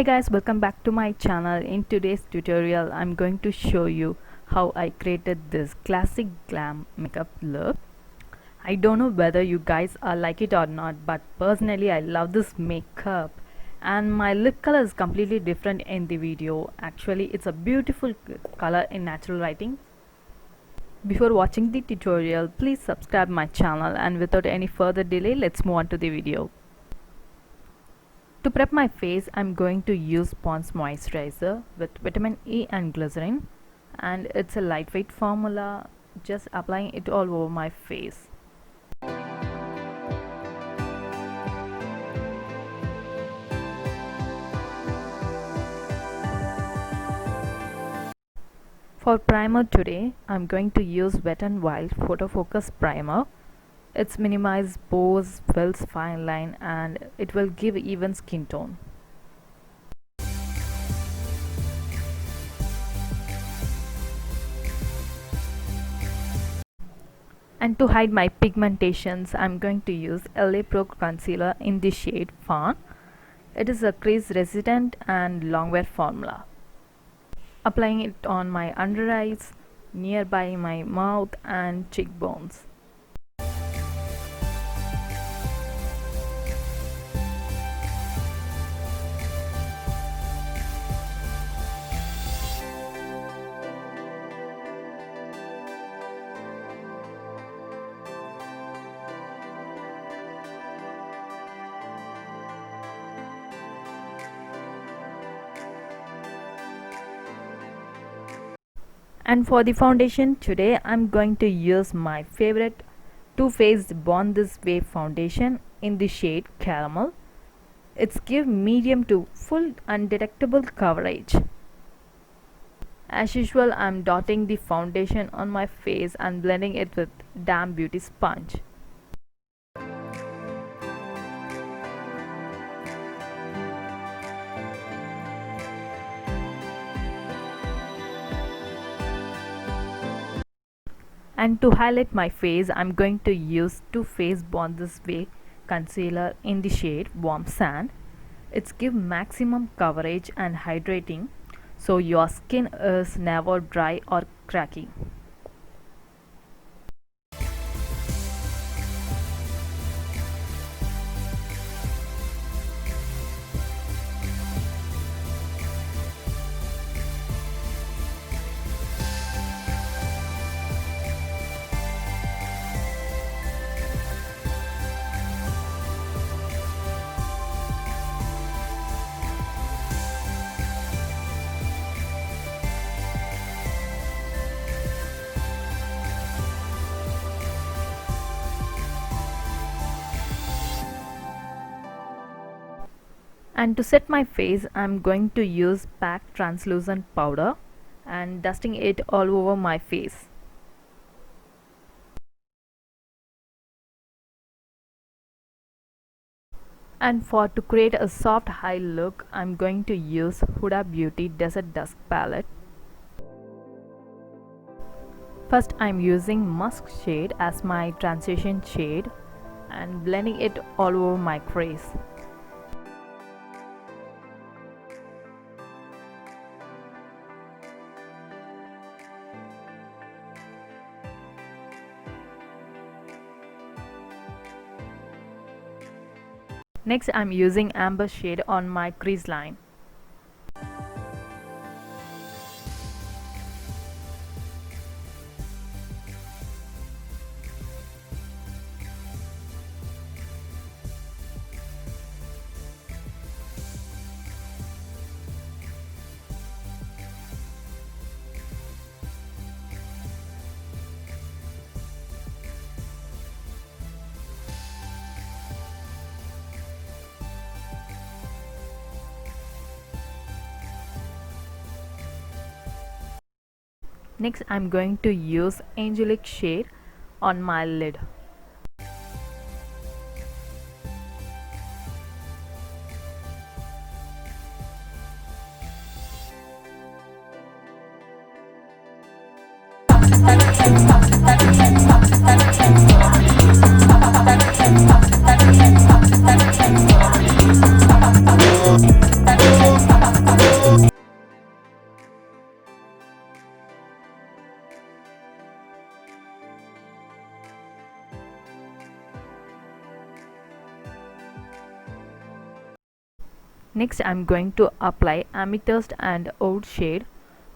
Hi guys, welcome back to my channel. In today's tutorial I'm going to show you how I created this classic glam makeup look. I don't know whether you guys like it or not, but personally I love this makeup, and my lip color is completely different in the video. Actually it's a beautiful color in natural lighting. Before watching the tutorial, please subscribe my channel, and without any further delay let's move on to the video. To prep my face, I'm going to use Pond's moisturizer with vitamin E and glycerin, and it's a lightweight formula, just applying it all over my face. For primer today, I'm going to use Wet n Wild Photo Focus Primer. It's minimize pores, fills fine line, and it will give even skin tone. And to hide my pigmentations, I'm going to use LA Pro concealer in the shade Fawn. It is a crease resistant and long wear formula. Applying it on my under eyes, nearby my mouth and cheekbones. And for the foundation today, I'm going to use my favorite Too Faced Born This Way foundation in the shade Caramel. It's give medium to full undetectable coverage. As usual, I'm dotting the foundation on my face and blending it with damp beauty sponge. And to highlight my face, I'm going to use Too Faced Born This Way concealer in the shade Warm Sand. It's give maximum coverage and hydrating, so your skin is never dry or cracky. And to set my face, I'm going to use PAC translucent powder and dusting it all over my face. And to create a soft high look, I'm going to use Hudabeauty Desert Dusk palette. First I'm using Musk shade as my transition shade and blending it all over my face. Next I'm using Amber shade on my crease line. Next I'm going to use Angelic shade on my lid. Next I'm going to apply amethyst and oud shade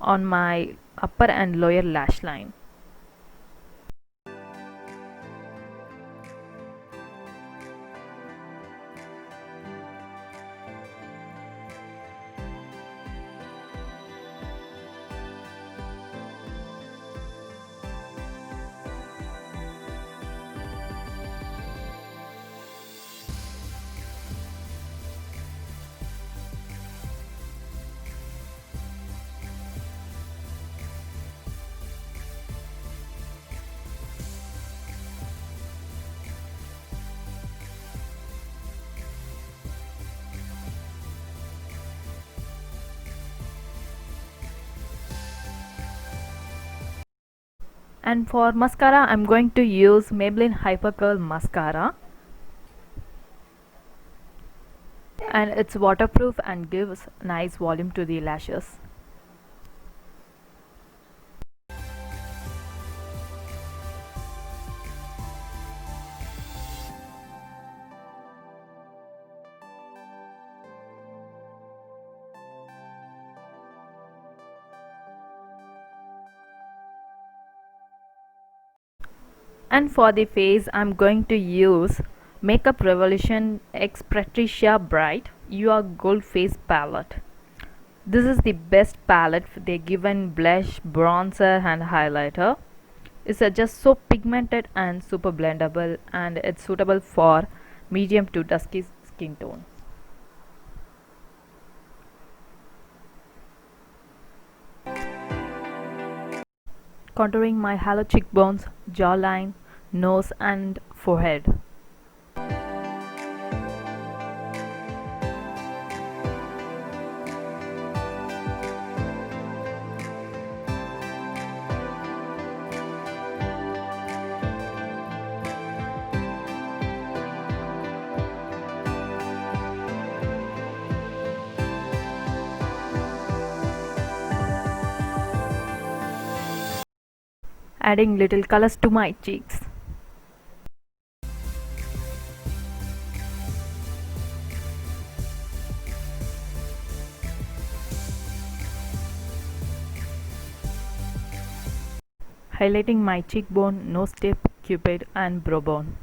on my upper and lower lash line. And for mascara I'm going to use Maybelline Hyper Curl mascara, and it's waterproof and gives nice volume to the lashes. And for the face I'm going to use Makeup Revolution X Patricia Bright Your Gold Face Palette. This is the best palette they give in blush, bronzer and highlighter. It's just so pigmented and super blendable, and it's suitable for medium to dusky skin tone. Contouring my hollow cheekbones, jawline, nose and forehead. Adding little colors to my cheeks. Highlighting my cheekbone, nose tip, cupid and brow bone.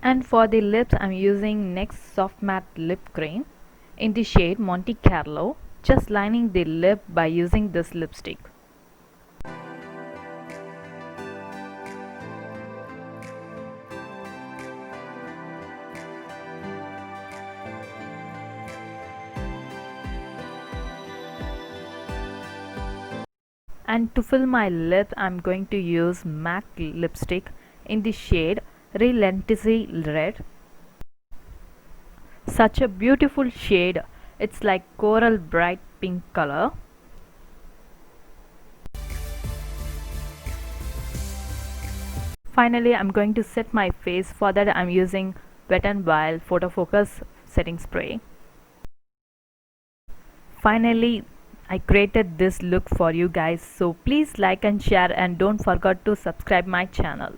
And for the lips I'm using NYX Soft Matte Lip Cream in the shade Monte Carlo, just lining the lip by using this lipstick. And to fill my lip I'm going to use MAC lipstick in the shade Relentlessly Red. Such a beautiful shade, it's like coral bright pink color. Finally I'm going to set my face. For that I'm using Wet n Wild Photo Focus setting spray. Finally I created this look for you guys, so please like and share and don't forget to subscribe my channel.